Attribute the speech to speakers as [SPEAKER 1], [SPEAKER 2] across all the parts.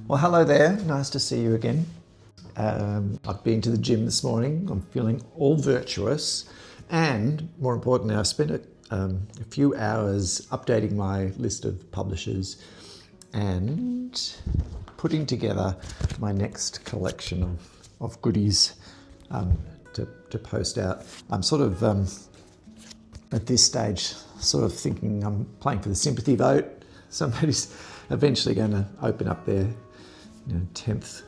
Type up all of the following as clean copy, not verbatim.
[SPEAKER 1] Well, hello there. Nice to see you again. I've been to the gym this morning. I'm feeling all virtuous. And more importantly, I've spent a few hours updating my list of publishers and putting together my next collection of goodies to post out. I'm sort of, at this stage, sort of thinking I'm playing for the sympathy vote. Somebody's eventually going to open up their 10th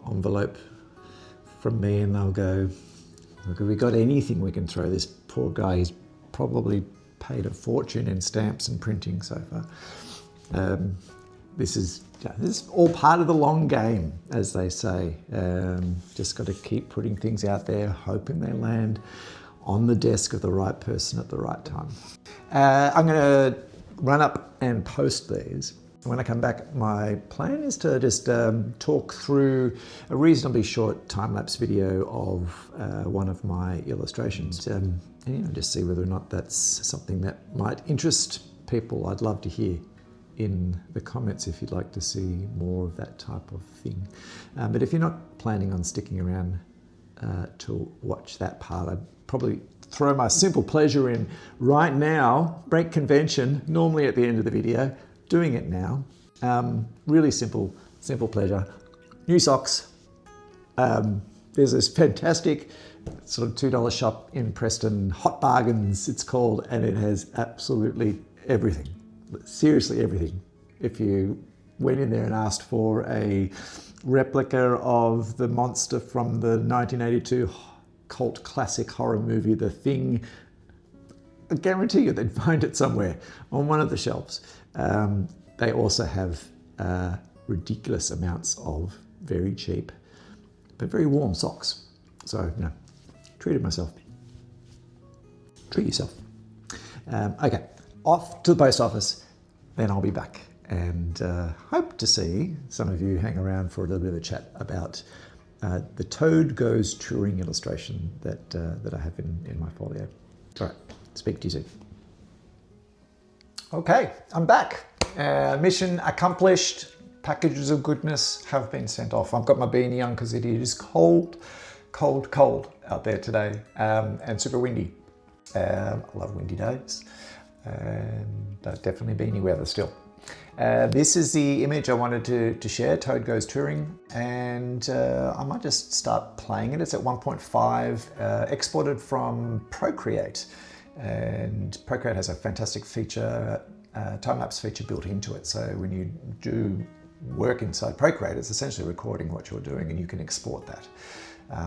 [SPEAKER 1] envelope from me and they'll go, look, have we got anything we can throw this poor guy? He's probably paid a fortune in stamps and printing so far. This is all part of the long game, as they say. Just got to keep putting things out there, hoping they land on the desk of the right person at the right time. I'm going to run up and post these. When I come back, my plan is to just talk through a reasonably short time-lapse video of one of my illustrations and just see whether or not that's something that might interest people. I'd love to hear in the comments if you'd like to see more of that type of thing. But if you're not planning on sticking around to watch that part, I'd probably throw my simple pleasure in right now, break convention, normally at the end of the video, doing it now. Really simple pleasure. New socks. There's this fantastic sort of $2 shop in Preston, Hot Bargains it's called, and it has absolutely everything. Seriously everything. If you went in there and asked for a replica of the monster from the 1982 cult classic horror movie, The Thing, I guarantee you they'd find it somewhere on one of the shelves. They also have ridiculous amounts of very cheap but very warm socks. So, treated myself. Treat yourself. Okay, off to the post office, then I'll be back and hope to see some of you hang around for a little bit of a chat about the Toad Goes Touring illustration that I have in my folio. All right, speak to you soon. Okay, I'm back. Mission accomplished. Packages of goodness have been sent off. I've got my beanie on because it is cold out there today and super windy. I love windy days, but definitely beanie weather still. This is the image I wanted to share, Toad Goes Touring, and I might just start playing it. It's at 1.5, exported from Procreate, and Procreate has a fantastic feature, time-lapse feature built into it. So when you do work inside Procreate, it's essentially recording what you're doing and you can export that.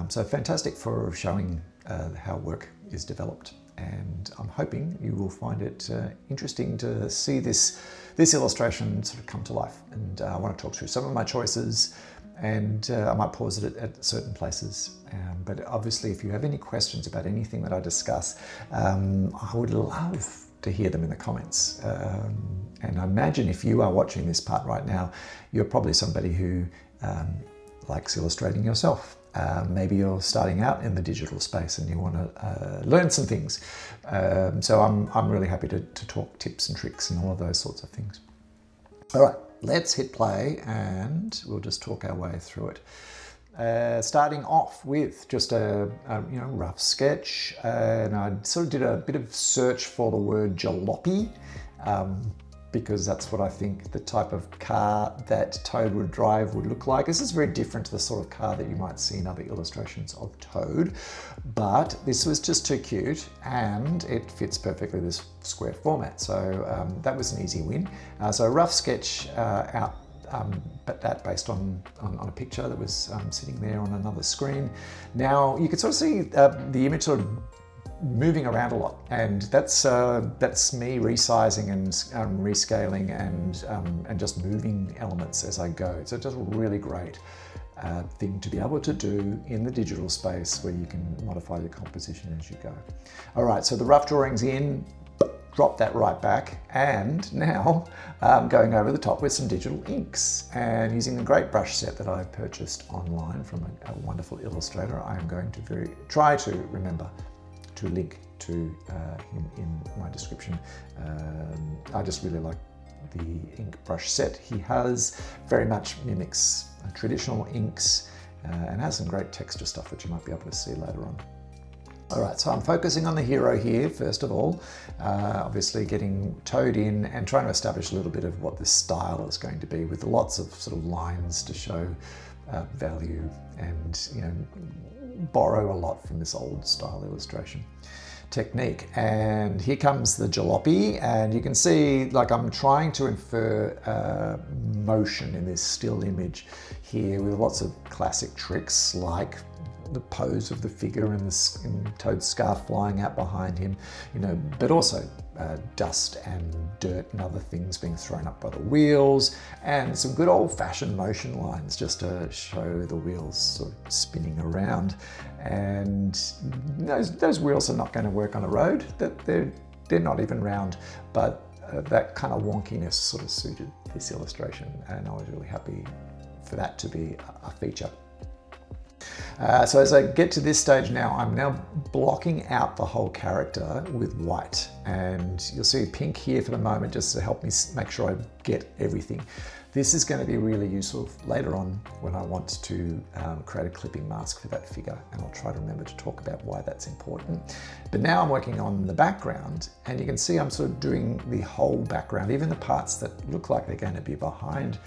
[SPEAKER 1] So fantastic for showing how work is developed. And I'm hoping you will find it interesting to see this illustration sort of come to life. And I want to talk through some of my choices, and I might pause it at certain places. But obviously, if you have any questions about anything that I discuss, I would love to hear them in the comments. And I imagine if you are watching this part right now, you're probably somebody who likes illustrating yourself. Maybe you're starting out in the digital space and you want to learn some things. So I'm really happy to talk tips and tricks and all of those sorts of things. All right, let's hit play and we'll just talk our way through it. Starting off with just a rough sketch, and I sort of did a bit of search for the word jalopy, because that's what I think the type of car that Toad would drive would look like. This is very different to the sort of car that you might see in other illustrations of Toad, but this was just too cute and it fits perfectly this square format. So that was an easy win. So a rough sketch out, but that based on a picture that was sitting there on another screen. Now you can sort of see the image sort of moving around a lot, and that's me resizing and rescaling and just moving elements as I go. So it's just a really great thing to be able to do in the digital space where you can modify the composition as you go. All right, so the rough drawing's in, drop that right back, and now going over the top with some digital inks and using the great brush set that I purchased online from a wonderful illustrator. I am going to try to remember to link to him in my description. I just really like the ink brush set he has. Very much mimics traditional inks and has some great texture stuff that you might be able to see later on. All right, so I'm focusing on the hero here, first of all, obviously getting Toad in and trying to establish a little bit of what this style is going to be, with lots of sort of lines to show value and, you know, borrow a lot from this old style illustration technique. And here comes the jalopy, and you can see, like, I'm trying to infer motion in this still image here with lots of classic tricks like the pose of the figure and Toad's scarf flying out behind him, you know, but also dust and dirt and other things being thrown up by the wheels, and some good old-fashioned motion lines just to show the wheels sort of spinning around. And those wheels are not going to work on a road. That they're not even round, but that kind of wonkiness sort of suited this illustration, and I was really happy for that to be a feature. So as I get to this stage now, I'm now blocking out the whole character with white, and you'll see pink here for the moment just to help me make sure I get everything. This is going to be really useful later on when I want to create a clipping mask for that figure, and I'll try to remember to talk about why that's important. But now I'm working on the background, and you can see I'm sort of doing the whole background, even the parts that look like they're going to be behind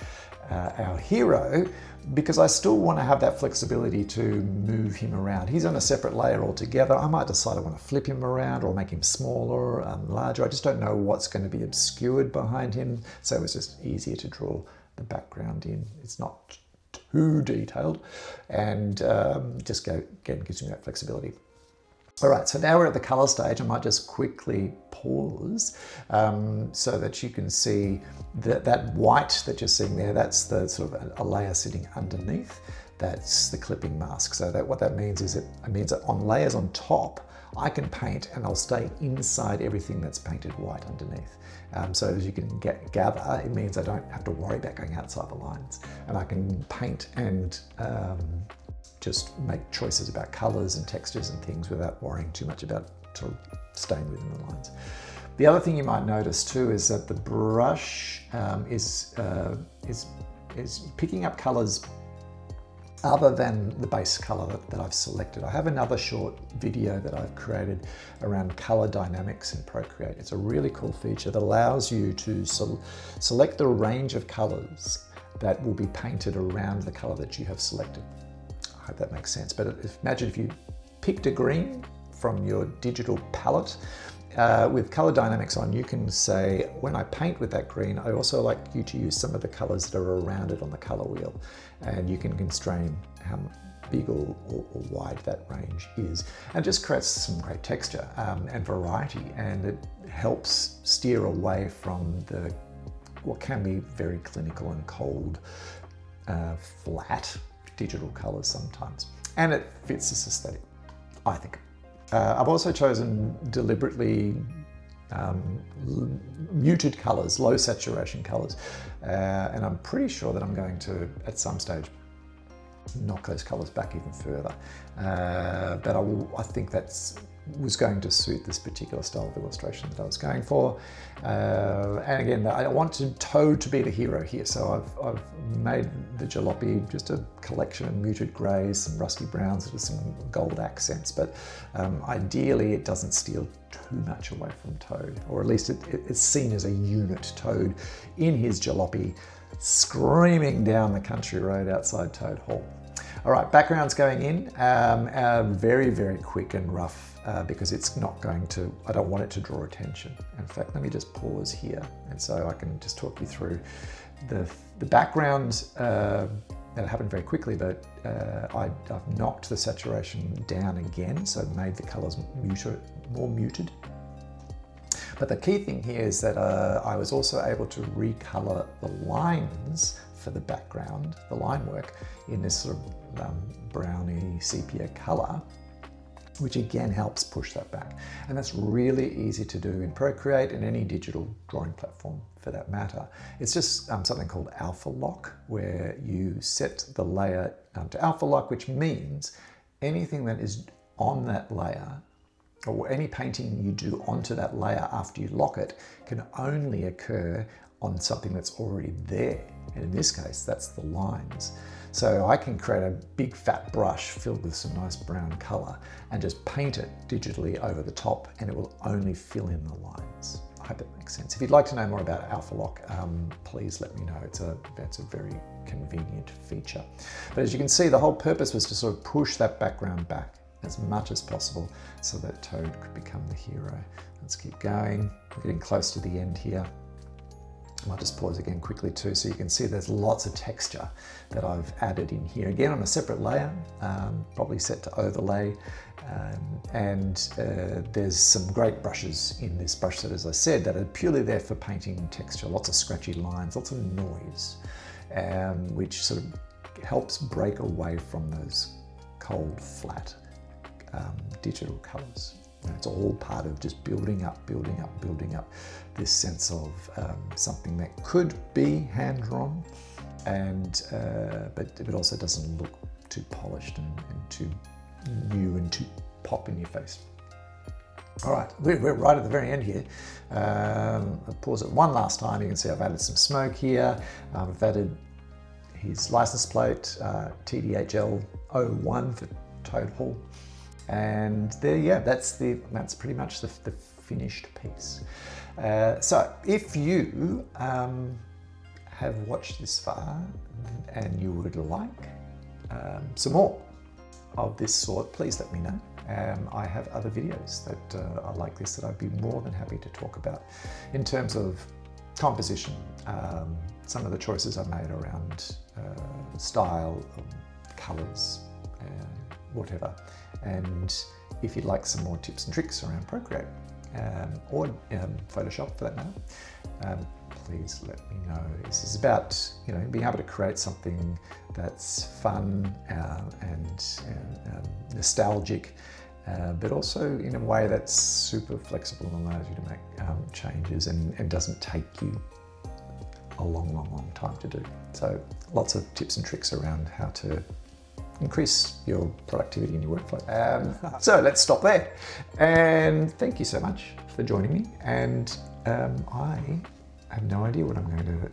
[SPEAKER 1] our hero, because I still want to have that flexibility to move him around. He's on a separate layer altogether. I might decide I want to flip him around or make him smaller, larger. I just don't know what's going to be obscured behind him, so it's just easier to draw the background in. It's not too detailed, and just gives me that flexibility. All right, so now we're at the color stage. I might just quickly pause so that you can see that white that you're seeing there, that's the sort of a layer sitting underneath. That's the clipping mask. So what that means is it means that on layers on top, I can paint and I'll stay inside everything that's painted white underneath. So as you can gather, it means I don't have to worry about going outside the lines, and I can paint and just make choices about colors and textures and things without worrying too much about sort of staying within the lines. The other thing you might notice too is that the brush is picking up colors other than the base color that I've selected. I have another short video that I've created around color dynamics in Procreate. It's a really cool feature that allows you to select the range of colors that will be painted around the color that you have selected. I hope that makes sense. But imagine if you picked a green from your digital palette with color dynamics on, you can say, when I paint with that green, I also like you to use some of the colors that are around it on the color wheel. And you can constrain how big or wide that range is. And just creates some great texture and variety. And it helps steer away from what can be very clinical and cold, flat digital colors sometimes. And it fits this aesthetic, I think. I've also chosen deliberately muted colors, low saturation colors, and I'm pretty sure that I'm going to, at some stage, knock those colors back even further. But I think was going to suit this particular style of illustration that I was going for. And again, I wanted Toad to be the hero here, so I've made the jalopy just a collection of muted greys, some rusty browns with some gold accents, but ideally it doesn't steal too much away from Toad, or at least it's seen as a unit. Toad in his jalopy screaming down the country road outside Toad Hall. All right, background's going in, very, very quick and rough because it's not going to, I don't want it to draw attention. In fact, let me just pause here, and so I can just talk you through the background. That happened very quickly, but I've knocked the saturation down again, so made the colors more muted. But the key thing here is that I was also able to recolor the lines for the background, the line work, in this sort of browny sepia color, which again helps push that back. And that's really easy to do in Procreate and any digital drawing platform for that matter. It's just something called alpha lock, where you set the layer to alpha lock, which means anything that is on that layer, or any painting you do onto that layer after you lock it, can only occur on something that's already there. And in this case, that's the lines. So I can create a big fat brush filled with some nice brown color and just paint it digitally over the top, and it will only fill in the lines. I hope that makes sense. If you'd like to know more about Alpha Lock, please let me know. It's a very convenient feature. But as you can see, the whole purpose was to sort of push that background back as much as possible so that Toad could become the hero. Let's keep going. We're getting close to the end here. I might just pause again quickly too, so you can see there's lots of texture that I've added in here. Again, on a separate layer, probably set to overlay. There's some great brushes in this brush set, as I said, that are purely there for painting texture. Lots of scratchy lines, lots of noise, which sort of helps break away from those cold, flat digital colors. And it's all part of just building up this sense of something that could be hand-drawn, but it also doesn't look too polished and too new and too pop in your face. All right, we're right at the very end here. I'll pause it one last time. You can see I've added some smoke here. I've added his license plate, TDHL01 for Toad Hall. And there, yeah, that's pretty much the finished piece. So if you have watched this far and you would like some more of this sort, please let me know. I have other videos that are like this that I'd be more than happy to talk about in terms of composition, some of the choices I made around style, colors, whatever. And if you'd like some more tips and tricks around Procreate or Photoshop for that matter, please let me know. This is about being able to create something that's fun and nostalgic, but also in a way that's super flexible and allows you to make changes and doesn't take you a long time to do. So lots of tips and tricks around how to increase your productivity in your workflow. So let's stop there. And thank you so much for joining me. And I have no idea what I'm going to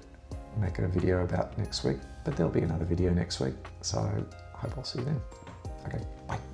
[SPEAKER 1] make a video about next week, but there'll be another video next week. So I hope I'll see you then. Okay, bye.